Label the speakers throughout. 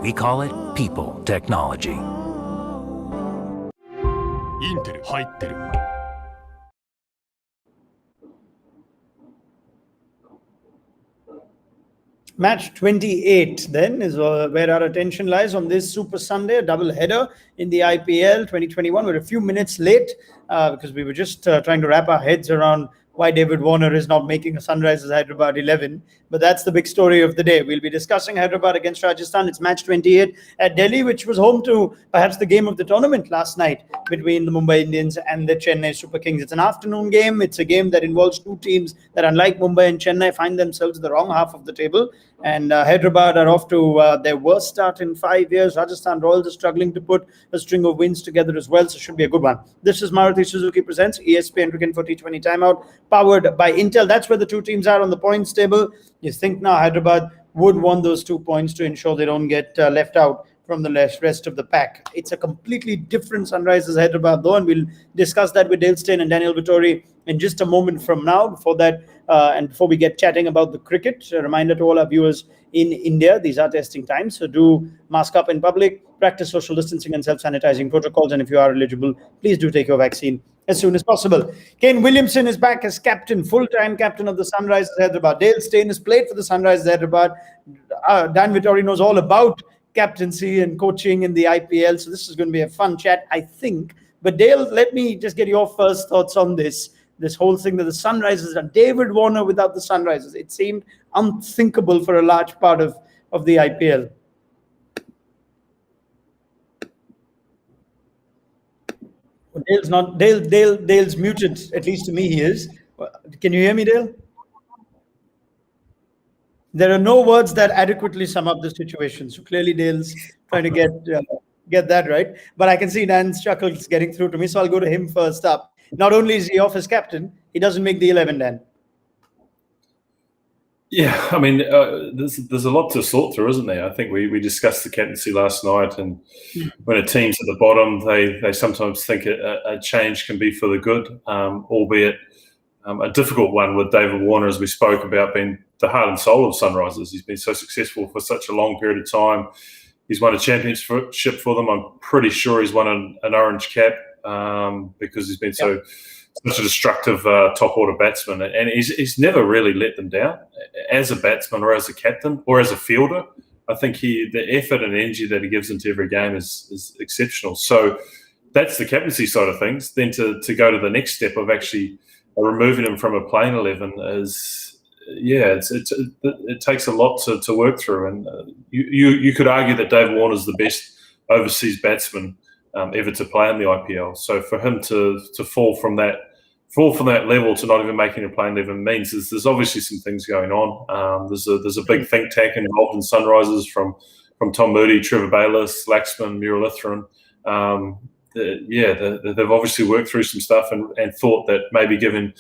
Speaker 1: We call it people technology.
Speaker 2: インテル入ってる。
Speaker 3: Match 28 then is where our attention lies on this Super Sunday, a double header in the IPL 2021. We're a few minutes late because we were just trying to wrap our heads around why David Warner is not making a Sunrisers Hyderabad 11. But that's the big story of the day. We'll be discussing Hyderabad against Rajasthan. It's match 28 at Delhi, which was home to perhaps the game of the tournament last night between the Mumbai Indians and the Chennai Super Kings. It's an afternoon game. It's a game that involves two teams that, unlike Mumbai and Chennai, find themselves in the wrong half of the table. And Hyderabad are off to their worst start in 5 years. Rajasthan Royals are struggling to put a string of wins together as well, so it should be a good one. This is Maruti Suzuki presents ESPN Cricket for T20 Time Out, powered by Intel. That's where the two teams are on the points table. You think now Hyderabad would want those 2 points to ensure they don't get left out from the rest of the pack. It's a completely different Sunrisers Hyderabad though, and we'll discuss that with Dale Steyn and Daniel Vettori in just a moment from now. Before that, and before we get chatting about the cricket, a reminder to all our viewers in India, these are testing times, so do mask up in public, practice social distancing and self-sanitizing protocols, and if you are eligible, please do take your vaccine as soon as possible. Kane Williamson is back as captain, full-time captain of the Sunrisers Hyderabad. Dale Steyn has played for the Sunrisers Hyderabad. Dan Vettori knows all about captaincy and coaching in the IPL, so this is going to be a fun chat, I think. But Dale, let me just get your first thoughts on this whole thing that the Sunrisers are David Warner without the Sunrisers. It seemed unthinkable for a large part of the IPL. Dale's muted, at least to me he is. Can you hear me, Dale? There are no words that adequately sum up the situation. So clearly Dale's trying to get that right. But I can see Dan's chuckles getting through to me, so I'll go to him first up. Not only is he off as captain, he doesn't make the 11, Dan.
Speaker 4: Yeah, I mean, there's a lot to sort through, isn't there? I think we discussed the captaincy last night, and when a team's at the bottom, they sometimes think a change can be for the good, albeit a difficult one with David Warner, as we spoke about, being the heart and soul of Sunrisers. He's been so successful for such a long period of time. He's won a championship for them. I'm pretty sure he's won an orange cap because he's been such a destructive top order batsman, and he's never really let them down as a batsman or as a captain or as a fielder. I think the effort and energy that he gives into every game is exceptional. So that's the captaincy side of things. Then to go to the next step of actually removing him from a playing 11 is, it takes a lot to work through. And you could argue that David Warner is the best overseas batsman ever to play in the IPL. So for him to fall from that level to not even making a playing 11 means there's obviously some things going on. There's a big think tank involved in Sunrisers from Tom Moody, Trevor Bayliss, Laxman, Muralitharan. They've obviously worked through some stuff and thought that maybe giving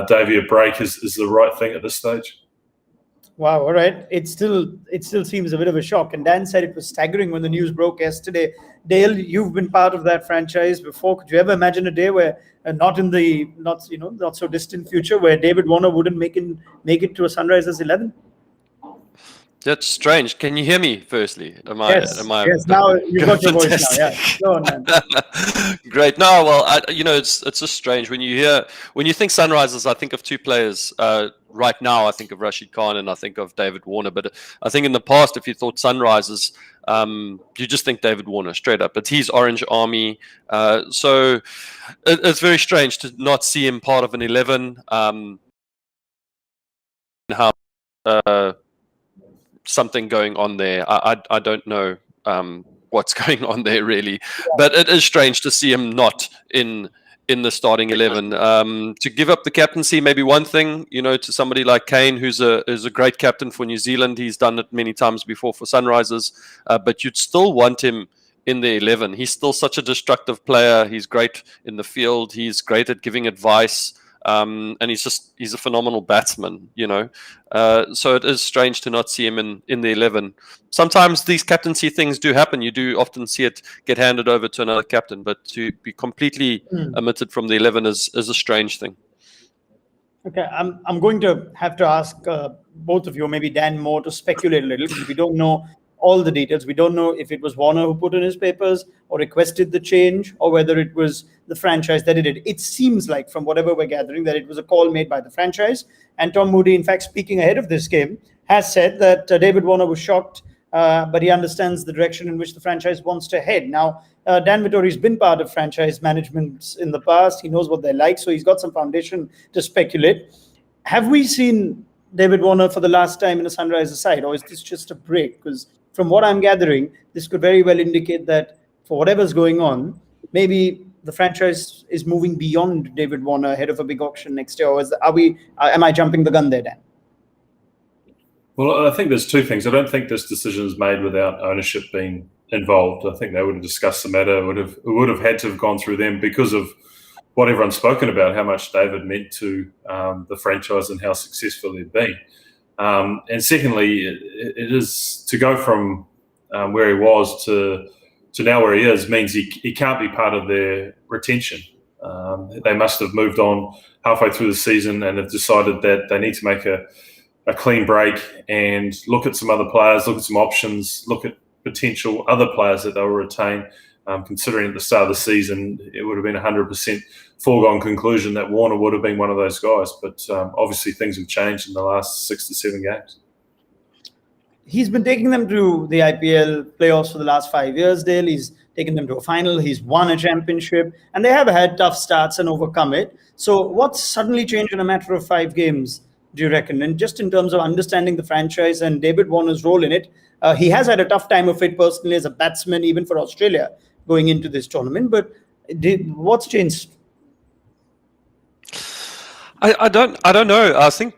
Speaker 4: Davey a break is the right thing at this stage.
Speaker 3: Wow, all right. It still seems a bit of a shock. And Dan said it was staggering when the news broke yesterday. Dale, you've been part of that franchise before. Could you ever imagine a day where not so distant future where David Warner wouldn't make it to a Sunrisers 11?
Speaker 5: That's strange. Can you hear me? Firstly,
Speaker 3: Yes. Now you've got your voice now. Yeah, go on, man.
Speaker 5: Great. No, well, it's just strange when you think Sunrisers. I think of two players. Right now, I think of Rashid Khan and I think of David Warner. But I think in the past, if you thought Sunrisers, you just think David Warner straight up. But he's Orange Army, so it's very strange to not see him part of an 11. Something going on there. I don't know what's going on there really, but it is strange to see him not in the starting 11. To give up the captaincy, maybe one thing, to somebody like Kane, who's a great captain for New Zealand. He's done it many times before for Sunrisers, but you'd still want him in the 11. He's still such a destructive player. He's great in the field. He's great at giving advice. And he's a phenomenal batsman, so it is strange to not see him in the 11. Sometimes these captaincy things do happen. You do often see it get handed over to another captain, but to be completely omitted from the 11 is a strange thing.
Speaker 3: Okay, I'm going to have to ask both of you, maybe Dan more, to speculate a little, because we don't know all the details. We don't know if it was Warner who put in his papers or requested the change, or whether it was the franchise that did it. It seems like, from whatever we're gathering, that it was a call made by the franchise. And Tom Moody, in fact, speaking ahead of this game, has said that David Warner was shocked, but he understands the direction in which the franchise wants to head. Now, Dan Vettori's been part of franchise management in the past. He knows what they like, so he's got some foundation to speculate. Have we seen David Warner for the last time in a Sunrisers side, or is this just a break? Because from what I'm gathering, this could very well indicate that for whatever's going on, maybe the franchise is moving beyond David Warner ahead of a big auction next year. Or am I jumping the gun there, Dan?
Speaker 4: Well, I think there's two things. I don't think this decision is made without ownership being involved. I think they would have discussed the matter. Would have had to have gone through them because of what everyone's spoken about, how much David meant to the franchise and how successful they've been. And secondly, it is to go from where he was to now where he is means he can't be part of their retention. They must have moved on halfway through the season and have decided that they need to make a clean break and look at some other players, look at some options, look at potential other players that they will retain. Considering at the start of the season, it would have been 100% foregone conclusion that Warner would have been one of those guys. But obviously things have changed in the last 6 to 7 games.
Speaker 3: He's been taking them to the IPL playoffs for the last 5 years, Dale. He's taken them to a final. He's won a championship. And they have had tough starts and overcome it. So what's suddenly changed in a matter of 5 games, do you reckon? And just in terms of understanding the franchise and David Warner's role in it, he has had a tough time of it personally as a batsman, even for Australia, going into this tournament. But what's changed?
Speaker 5: I don't know. I think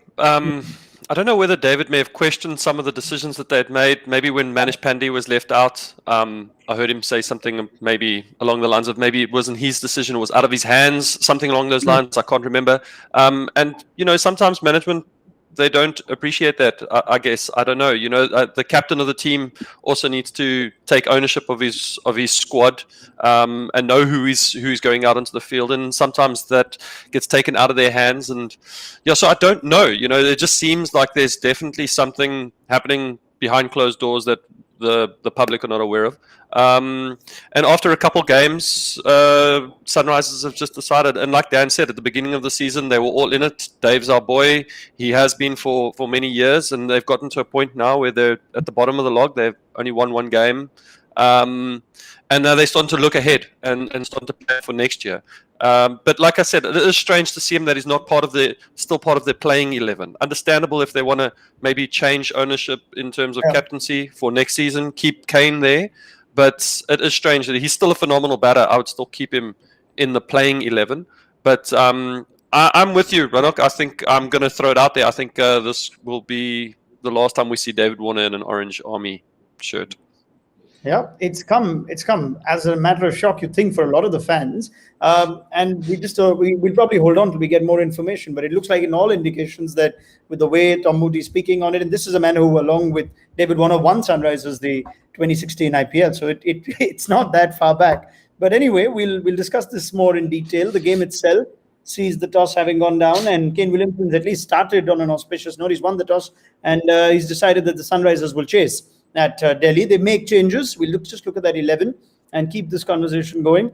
Speaker 5: I don't know whether David may have questioned some of the decisions that they had made. Maybe when Manish Pandey was left out, I heard him say something maybe along the lines of maybe it wasn't his decision, it was out of his hands, something along those lines. I can't remember. And sometimes management, they don't appreciate that, I guess. I don't know. The captain of the team also needs to take ownership of his squad and know who's going out onto the field. And sometimes that gets taken out of their hands. And so I don't know. It just seems like there's definitely something happening behind closed doors that the public are not aware of. And after a couple games, Sunrisers have just decided, and like Dan said, at the beginning of the season, they were all in it. Dave's our boy. He has been for many years, and they've gotten to a point now where they're at the bottom of the log. They've only won 1 game. And now they're starting to look ahead and starting to plan for next year. But like I said, it is strange to see him that he's not still part of the playing 11. Understandable if they want to maybe change ownership in terms of captaincy for next season, keep Kane there. But it is strange that he's still a phenomenal batter. I would still keep him in the playing 11. But I'm with you, Raunak. I think I'm going to throw it out there. I think this will be the last time we see David Warner in an Orange Army shirt.
Speaker 3: Yeah, it's come as a matter of shock, you think, for a lot of the fans. And we'll probably hold on till we get more information. But it looks like in all indications that with the way Tom Moody is speaking on it, and this is a man who, along with David Warner, won Sunrisers the 2016 IPL. So it's not that far back. But anyway, we'll discuss this more in detail. The game itself sees the toss having gone down, and Kane Williamson's at least started on an auspicious note. He's won the toss, and he's decided that the Sunrisers will chase at Delhi. They make changes. We'll just look at that 11 and keep this conversation going.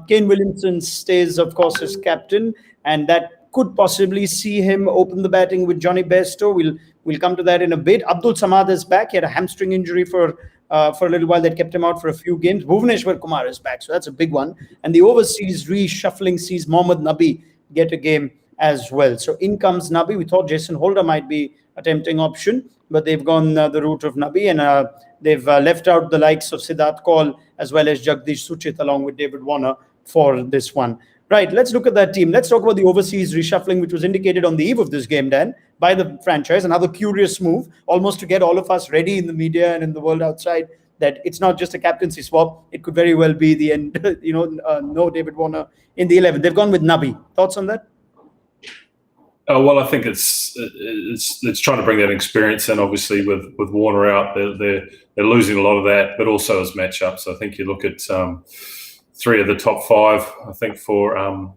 Speaker 3: Kane Williamson stays, of course, as captain, and that could possibly see him open the batting with Johnny Bairstow. We'll come to that in a bit. Abdul Samad is back. He had a hamstring injury for a little while that kept him out for a few games. Bhuvneshwar Kumar is back, so that's a big one. And the overseas reshuffling sees Mohammad Nabi get a game as well. So in comes Nabi. We thought Jason Holder might be a tempting option, but they've gone the route of Nabi, and they've left out the likes of Siddharth Kaul as well as Jagdish Suchit along with David Warner for this one. Right, let's look at that team. Let's talk about the overseas reshuffling, which was indicated on the eve of this game, Dan, by the franchise. Another curious move, almost to get all of us ready in the media and in the world outside, that it's not just a captaincy swap. It could very well be the end, no David Warner in the 11. They've gone with Nabi. Thoughts on that?
Speaker 4: Well, I think it's trying to bring that experience in. Obviously, with Warner out, they're losing a lot of that, but also as matchups. I think you look at 3 of the top 5. I think for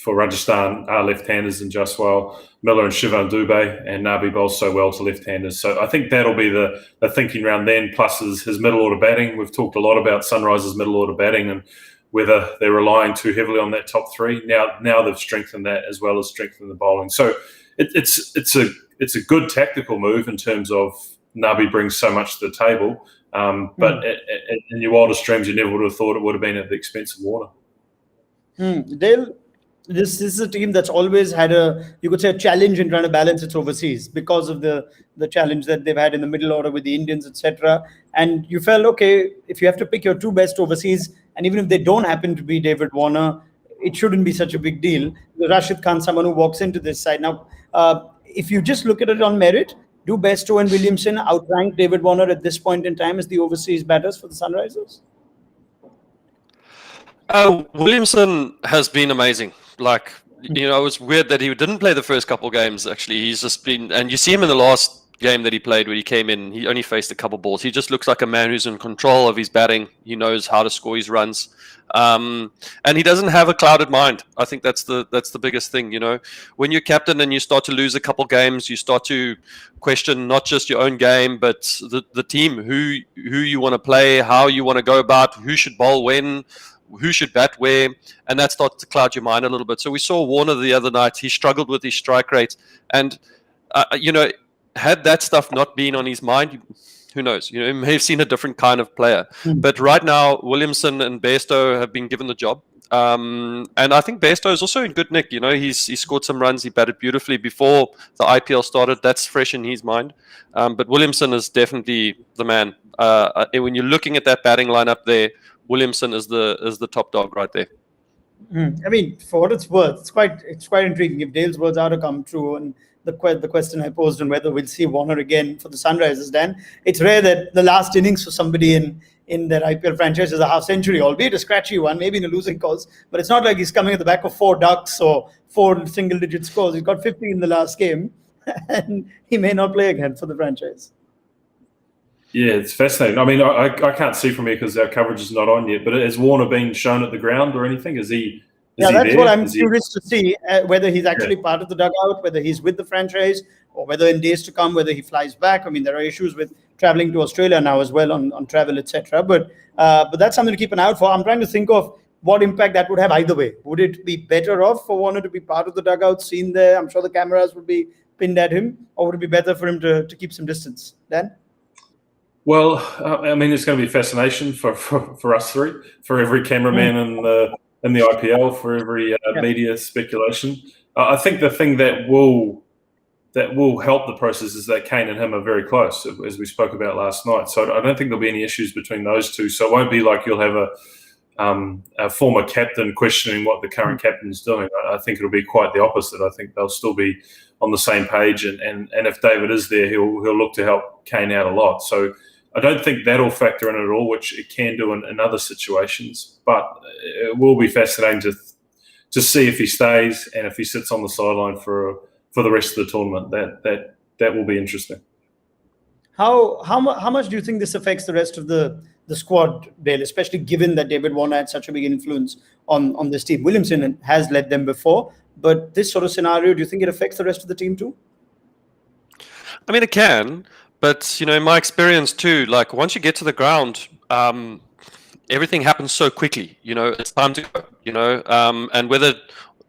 Speaker 4: for Rajasthan are left-handers in Jaswal. Miller and Shivam Dubey, and Nabi bowls so well to left-handers. So I think that'll be the thinking round then, plus his middle order batting. We've talked a lot about Sunrisers' middle order batting and whether they're relying too heavily on that top three. Now they've strengthened that as well as strengthened the bowling. So it's a good tactical move in terms of Nabi brings so much to the table. But in your wildest dreams, you never would have thought it would have been at the expense of Warner.
Speaker 3: This is a team that's always had a challenge in trying to balance its overseas because of the challenge that they've had in the middle order with the Indians, etc. And you felt, okay, if you have to pick your two best overseas, and even if they don't happen to be David Warner, it shouldn't be such a big deal. Rashid Khan, someone who walks into this side. Now, if you just look at it on merit, do Bairstow and Williamson outrank David Warner at this point in time as the overseas batters for the Sunrisers?
Speaker 5: Williamson has been amazing. Like, it was weird that he didn't play the first couple of games, actually. He's just been, and you see him in the last game that he played where he came in, he only faced a couple balls. He just looks like a man who's in control of his batting. He knows how to score his runs. And he doesn't have a clouded mind. I think that's the biggest thing, When you're captain and you start to lose a couple games, you start to question not just your own game, but the team, who you want to play, how you want to go about, who should bowl when, who should bat where, and that starts to cloud your mind a little bit. So we saw Warner the other night. He struggled with his strike rate. And, had that stuff not been on his mind, who knows? He may have seen a different kind of player. But right now, Williamson and Bairstow have been given the job. And I think Bairstow is also in good nick. He scored some runs. He batted beautifully before the IPL started. That's fresh in his mind. But Williamson is definitely the man. When you're looking at that batting lineup there, Williamson is the top dog right there.
Speaker 3: I mean, for what it's worth, it's quite intriguing if Dale's words are to come true. And the question I posed on whether we'll see Warner again for the Sunrisers, Dan, it's rare that the last innings for somebody in their IPL franchise is a half century, albeit a scratchy one, maybe in a losing cause. But it's not like he's coming at the back of 4 ducks or 4 single-digit scores. He's got 50 in the last game, and he may not play again for the franchise.
Speaker 4: Yeah, it's fascinating. I mean, I can't see from here because our coverage is not on yet, but has Warner been shown at the ground or anything? Is he
Speaker 3: that's
Speaker 4: there?
Speaker 3: What I'm curious to see, whether he's actually part of the dugout, whether he's with the franchise, or whether in days to come, whether he flies back. I mean, there are issues with traveling to Australia now as well on travel, etc. But that's something to keep an eye out for. I'm trying to think of what impact that would have either way. Would it be better off for Warner to be part of the dugout, seen there? I'm sure the cameras would be pinned at him, or would it be better for him to keep some distance? Dan?
Speaker 4: Well, I mean, it's going to be a fascination for us three, for every cameraman in the IPL, for every media speculation. I think the thing that will help the process is that Kane and him are very close, as we spoke about last night. So I don't think there'll be any issues between those two. So it won't be like you'll have a former captain questioning what the current captain's doing. I think it'll be quite the opposite. I think they'll still be on the same page, and if David is there, he'll look to help Kane out a lot. So I don't think that'll factor in at all, which it can do in other situations. But it will be fascinating to see if he stays and if he sits on the sideline for the rest of the tournament. That will be interesting.
Speaker 3: How much do you think this affects the rest of the squad, Dale, especially given that David Warner had such a big influence on this team? Williamson has led them before, but this sort of scenario, do you think it affects the rest of the team too?
Speaker 5: I mean, it can. But, in my experience too, like once you get to the ground, everything happens so quickly, it's time to go, and whether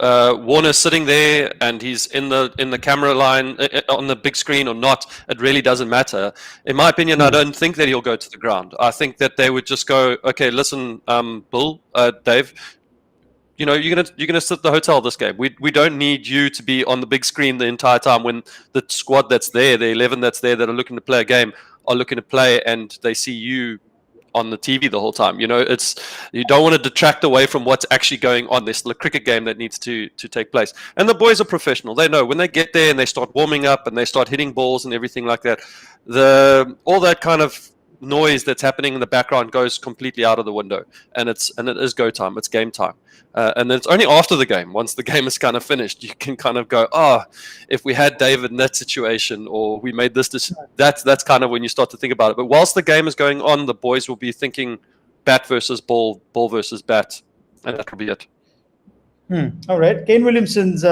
Speaker 5: Warner's sitting there and he's in the camera line on the big screen or not, it really doesn't matter. In my opinion, I don't think that he'll go to the ground. I think that they would just go, okay, listen, Bill, Dave, you're gonna sit at the hotel this game. We don't need you to be on the big screen the entire time when the squad that's there, the 11 that's there that are looking to play a game, are looking to play, and they see you on the TV the whole time. You don't want to detract away from what's actually going on. There's still a cricket game that needs to take place. And the boys are professional. They know when they get there and they start warming up and they start hitting balls and everything like that, all that kind of noise that's happening in the background goes completely out of the window, and it is go time. It's game time, and then it's only after the game, once the game is kind of finished, you can kind of go, if we had David in that situation, or we made this decision. That's kind of when you start to think about it. But whilst the game is going on, the boys will be thinking bat versus ball versus bat, and that will be it.
Speaker 3: All right. Kane Williamson's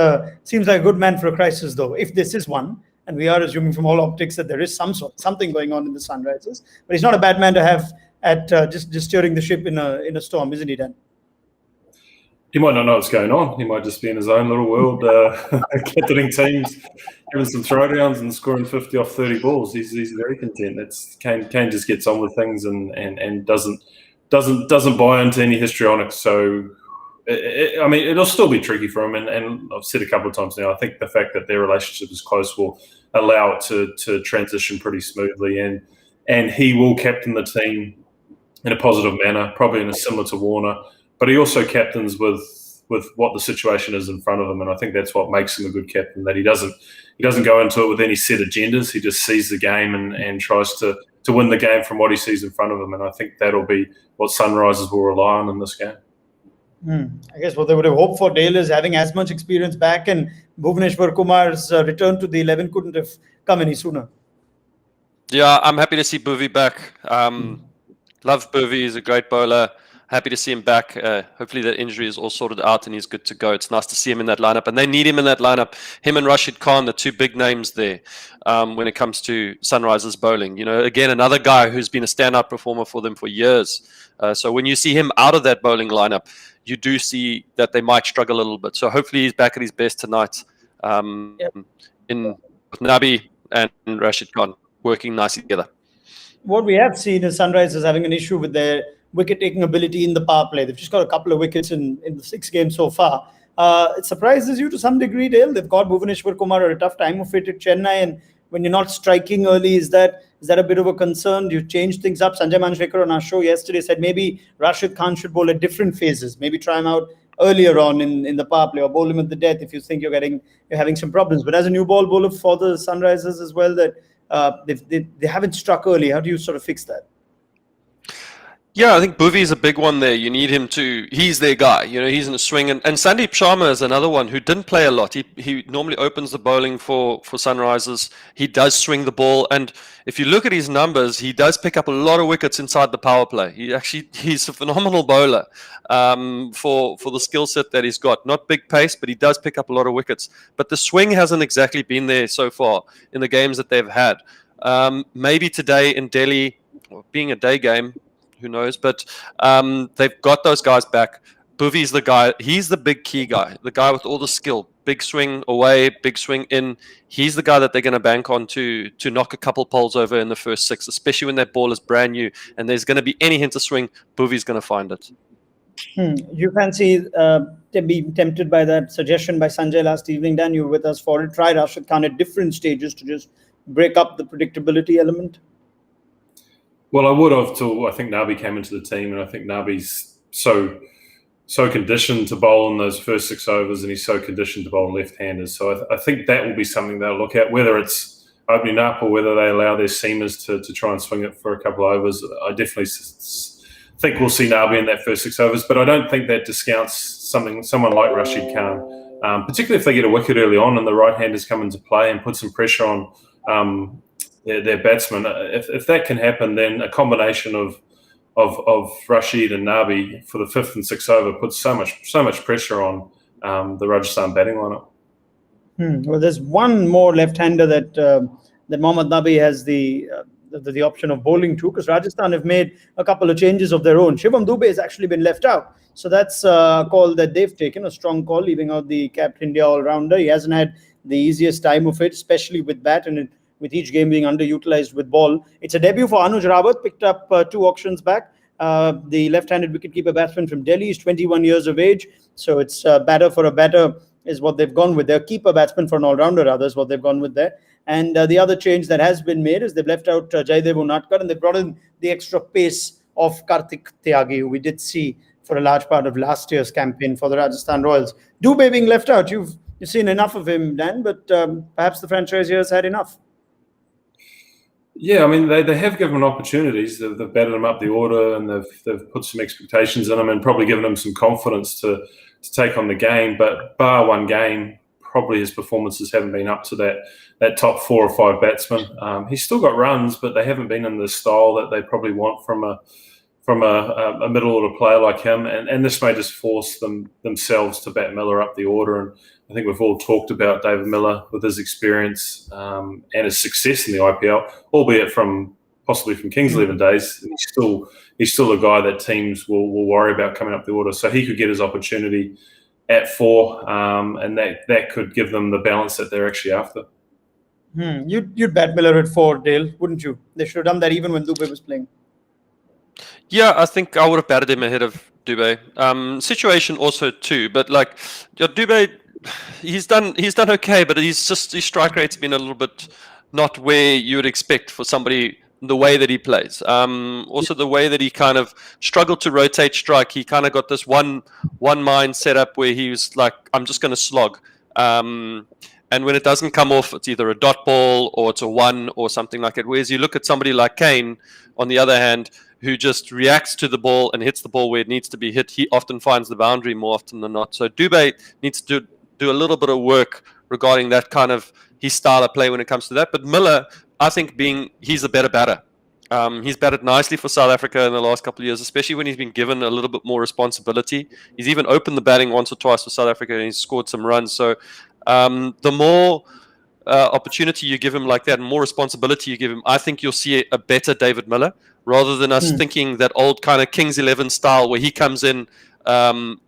Speaker 3: seems like a good man for a crisis, though, if this is one. And we are assuming from all optics that there is something going on in the Sunrisers. But he's not a bad man to have at just steering the ship in a storm, isn't he, Dan?
Speaker 4: He might not know what's going on. He might just be in his own little world, captaining teams, having some throwdowns and scoring 50 off 30 balls. He's very content. Kane just gets on with things and doesn't buy into any histrionics. So, I mean, it'll still be tricky for him. And I've said a couple of times now, I think the fact that their relationship is close will allow it to transition pretty smoothly. And he will captain the team in a positive manner, probably in a similar to Warner. But he also captains with what the situation is in front of him, and I think that's what makes him a good captain. That he doesn't go into it with any set agendas. He just sees the game and tries to win the game from what he sees in front of him. And I think that'll be what Sunrisers will rely on in this game.
Speaker 3: I guess what they would have hoped for, Dale, is having as much experience back, and Bhuvneshwar Kumar's return to the 11 couldn't have come any sooner.
Speaker 5: Yeah, I'm happy to see Bhuvi back. Love Bhuvi. He's a great bowler. Happy to see him back. Hopefully that injury is all sorted out and he's good to go. It's nice to see him in that lineup. And they need him in that lineup. Him and Rashid Khan, the two big names there when it comes to Sunrisers bowling. You know, again, another guy who's been a standout performer for them for years. So when you see him out of that bowling lineup, you do see that they might struggle a little bit. So hopefully he's back at his best tonight with Nabi and Rashid Khan working nicely together. What
Speaker 3: we have seen is Sunrisers having an issue with their wicket-taking ability in the power play. They've just got a couple of wickets in the 6 games so far. It surprises you to some degree, Dale. They've got Bhuvneshwar Kumar at a tough time of it at Chennai, and when you're not striking early, is that a bit of a concern? Do you change things up? Sanjay Manjrekar on our show yesterday said maybe Rashid Khan should bowl at different phases. Maybe try him out earlier on in the power play, or bowl him at the death if you think you're having some problems. But as a new ball bowler for the Sunrisers as well, that they haven't struck early. How do you sort of fix that?
Speaker 5: Yeah, I think Bhuvi is a big one there. You need him he's their guy. You know, he's in the swing. And Sandeep Sharma is another one who didn't play a lot. He normally opens the bowling for Sunrisers. He does swing the ball. And if you look at his numbers, he does pick up a lot of wickets inside the power play. He's a phenomenal bowler for the skill set that he's got. Not big pace, but he does pick up a lot of wickets. But the swing hasn't exactly been there so far in the games that they've had. Maybe today in Delhi, being a day game, who knows? But they've got those guys back. Bhuvi's the guy. He's the big key guy, the guy with all the skill. Big swing away, big swing in. He's the guy that they're going to bank on to knock a couple poles over in the first 6, especially when that ball is brand new and there's going to be any hint of swing. Bhuvi's going to find it.
Speaker 3: You fancy being tempted by that suggestion by Sanjay last evening, Dan? You were with us for it. Try Rashid Khan at different stages to just break up the predictability element.
Speaker 4: Well, I would have till I think Nabi came into the team, and I think Nabi's so conditioned to bowl in those first 6 overs, and he's so conditioned to bowl left-handers. So I think that will be something they'll look at, whether it's opening up or whether they allow their seamers to try and swing it for a couple of overs. I definitely think we'll see Nabi in that first 6 overs, but I don't think that discounts someone like Rashid Khan, particularly if they get a wicket early on and the right-handers come into play and put some pressure on their batsmen. If that can happen, then a combination of Rashid and Nabi for the 5th and 6th over puts so much pressure on the Rajasthan batting lineup.
Speaker 3: Well, there's one more left-hander that Mohammad Nabi has the option of bowling to, because Rajasthan have made a couple of changes of their own. Shivam Dube has actually been left out, so that's a call that they've taken, a strong call, leaving out the capped India all-rounder. He hasn't had the easiest time of it, especially with bat and with each game being underutilized with ball. It's a debut for Anuj Rawat, picked up 2 auctions back. The left-handed wicketkeeper batsman from Delhi is 21 years of age. So it's batter for a batter is what they've gone with. Their keeper batsman for an all-rounder, rather, is what they've gone with there. And the other change that has been made is they've left out Jaidev Unatkar, and they've brought in the extra pace of Kartik Tyagi, who we did see for a large part of last year's campaign for the Rajasthan Royals. Dube being left out, you've seen enough of him, Dan, but perhaps the franchise here has had enough.
Speaker 4: Yeah, I mean, they have given him opportunities. They've batted him up the order, and they've put some expectations in him and probably given him some confidence to take on the game. But bar one game, probably his performances haven't been up to that top 4 or 5 batsmen. He's still got runs, but they haven't been in the style that they probably want from from a middle order player like him, and this may just force themselves to bat Miller up the order. And I think we've all talked about David Miller with his experience and his success in the IPL, albeit possibly from Kings 11 days. He's still a guy that teams will worry about coming up the order. So he could get his opportunity at 4, and that could give them the balance that they're actually after.
Speaker 3: You'd bat Miller at 4, Dale, wouldn't you? They should have done that even when Dubey was playing.
Speaker 5: Yeah, I think I would have batted him ahead of Dubey. Situation also too, but like Dubey, he's done okay, but his strike rate's been a little bit not where you would expect for somebody the way that he plays. Also the way that he kind of struggled to rotate strike. He kind of got this one mind set up where he was like, I'm just going to slog. And when it doesn't come off, it's either a dot ball or it's a 1 or something like it. Whereas you look at somebody like Kane, on the other hand, who just reacts to the ball and hits the ball where it needs to be hit. He often finds the boundary more often than not. So Dubey needs to do a little bit of work regarding that kind of his style of play when it comes to that. But Miller, I think he's a better batter. He's batted nicely for South Africa in the last couple of years, especially when he's been given a little bit more responsibility. He's even opened the batting once or twice for South Africa and he's scored some runs. So the more opportunity you give him like that and more responsibility you give him, I think you'll see a better David Miller rather than us thinking that old kind of Kings 11 style where he comes in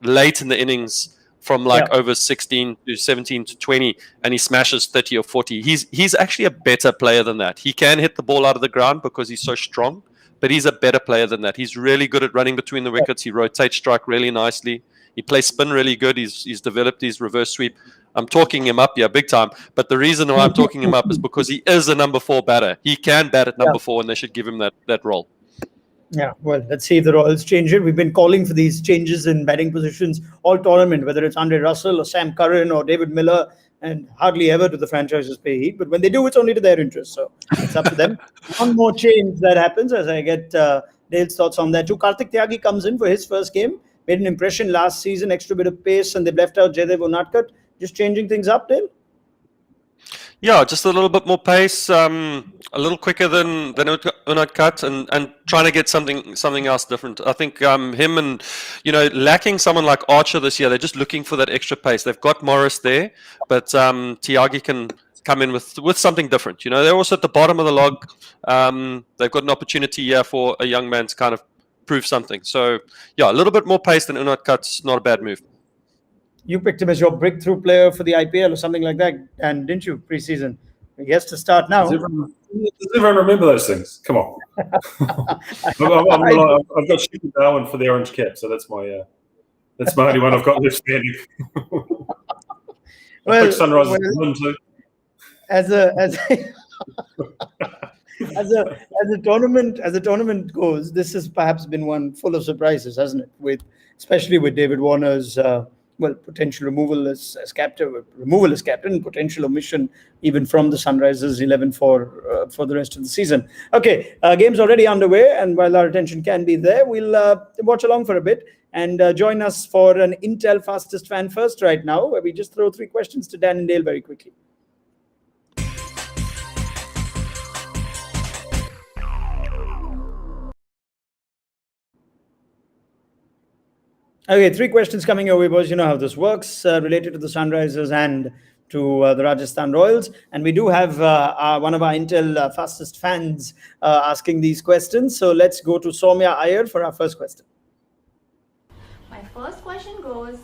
Speaker 5: late in the innings from over 16 to 17 to 20 and he smashes 30 or 40. He's actually a better player than that. He can hit the ball out of the ground because he's so strong, but he's a better player than that. He's really good at running between the wickets. He rotates strike really nicely. He plays spin really good. He's developed his reverse sweep. I'm talking him up, big time. But the reason why I'm talking him up is because he is a number 4 batter. He can bat at number 4 and they should give him that role.
Speaker 3: Yeah, well, let's see if the Royals change it. We've been calling for these changes in batting positions all tournament, whether it's Andre Russell or Sam Curran or David Miller, and hardly ever do the franchises pay heed. But when they do, it's only to their interest. So it's up to them. One more change that happens as I get Dale's thoughts on that too. Kartik Tyagi comes in for his first game. Made an impression last season, extra bit of pace, and they've left out Jaydev Unadkat. Just changing things up, Dale?
Speaker 5: Yeah, just a little bit more pace, a little quicker than Unadkat, and trying to get something else different. I think him and, lacking someone like Archer this year, they're just looking for that extra pace. They've got Morris there, but Tyagi can come in with something different. They're also at the bottom of the log. They've got an opportunity here for a young man to kind of prove something. So, yeah, a little bit more pace than Unadkat's not a bad move.
Speaker 3: You picked him as your breakthrough player for the IPL or something like that, and didn't you, preseason? He has to start now.
Speaker 4: Does everyone remember those things? Come on. I've got Shooter Darwin for the orange cap, so that's my only one I've got left standing.
Speaker 3: Well,
Speaker 4: Sunrise too.
Speaker 3: As a tournament goes, this has perhaps been one full of surprises, hasn't it? Especially with David Warner's potential removal as captain, potential omission even from the Sunrisers 11 for the rest of the season. Okay, game's already underway, and while our attention can be there, we'll watch along for a bit and join us for an Intel Fastest Fan First right now, where we just throw 3 questions to Dan and Dale very quickly. Okay, 3 questions coming your way, boys. You know how this works, related to the Sunrisers and to the Rajasthan Royals. And we do have one of our Intel Fastest fans asking these questions. So let's go to Soumya Iyer for our first question.
Speaker 6: My first question goes,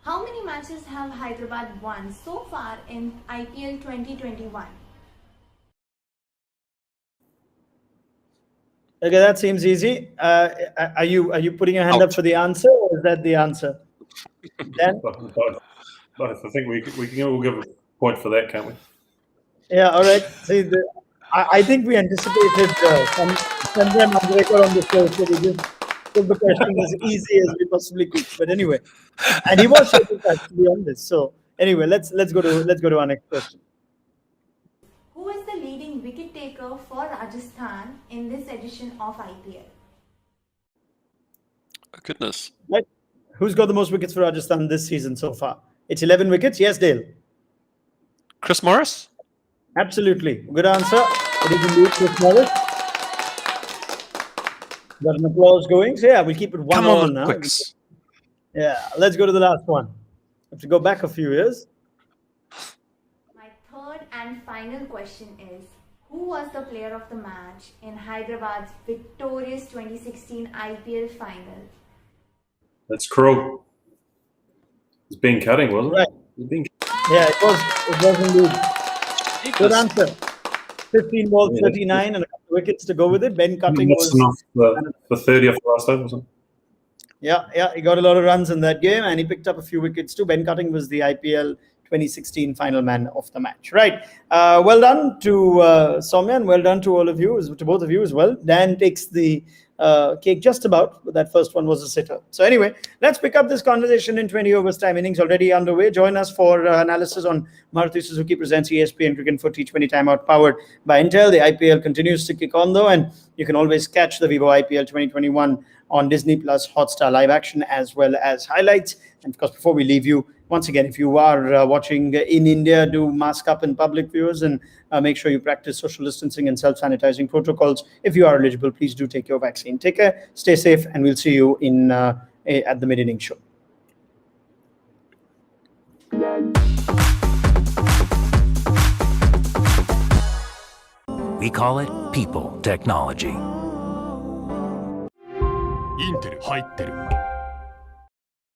Speaker 6: how many matches have Hyderabad won so far in IPL 2021?
Speaker 3: Okay, that seems easy. Are you putting your hand up for the answer, or is that the answer? Dan?
Speaker 4: I think we can all give a point for that, can't we?
Speaker 3: Yeah, all right. See, I think we anticipated Sanjay and Manjrekar on the show, so we just took the question as easy as we possibly could. But anyway, and he was showing actually on this. So anyway, let's go to our next question.
Speaker 6: Who is the leading wicket taker for Rajasthan in this edition of IPL?
Speaker 5: Oh, goodness.
Speaker 3: Right. Who's got the most wickets for Rajasthan this season so far? It's 11 wickets. Yes, Dale.
Speaker 5: Chris Morris?
Speaker 3: Absolutely. Good answer. It is indeed Chris Morris. Got an applause going. So yeah, we'll keep it one
Speaker 5: Come
Speaker 3: all
Speaker 5: on,
Speaker 3: now.
Speaker 5: Quicks.
Speaker 3: Yeah, let's go to the last one. Have to go back a few years.
Speaker 6: My third and final question is, who was the player of the match in Hyderabad's victorious 2016 IPL final?
Speaker 4: That's cruel. It's been cutting, wasn't
Speaker 3: Right.
Speaker 4: it? It's been
Speaker 3: Yeah, it was indeed. Good answer. 15 balls, 39, and a couple of wickets to go with it. Ben Cutting
Speaker 4: that's
Speaker 3: was.
Speaker 4: enough for 30 off the last over, wasn't it?
Speaker 3: Yeah, he got a lot of runs in that game, and he picked up a few wickets too. Ben Cutting was the IPL 2016 final man of the match. Right. Well done to Soumya, and well done to all of you, to both of you as well. Dan takes the cake just about, but that first one was a sitter. So anyway, let's pick up this conversation in 20 overs time innings already underway. Join us for analysis on Maruti Suzuki presents ESPN Cricket for T20 Time Out, powered by Intel. The IPL continues to kick on though, and you can always catch the Vivo IPL 2021 on Disney Plus Hotstar live action as well as highlights. And of course, before we leave you, once again, if you are watching in India, do mask up in public, viewers, and make sure you practice social distancing and self-sanitizing protocols. If you are eligible, please do take your vaccine. Take care, stay safe, and we'll see you in at the mid-inning show.
Speaker 1: We call it people technology.
Speaker 2: インテル入ってる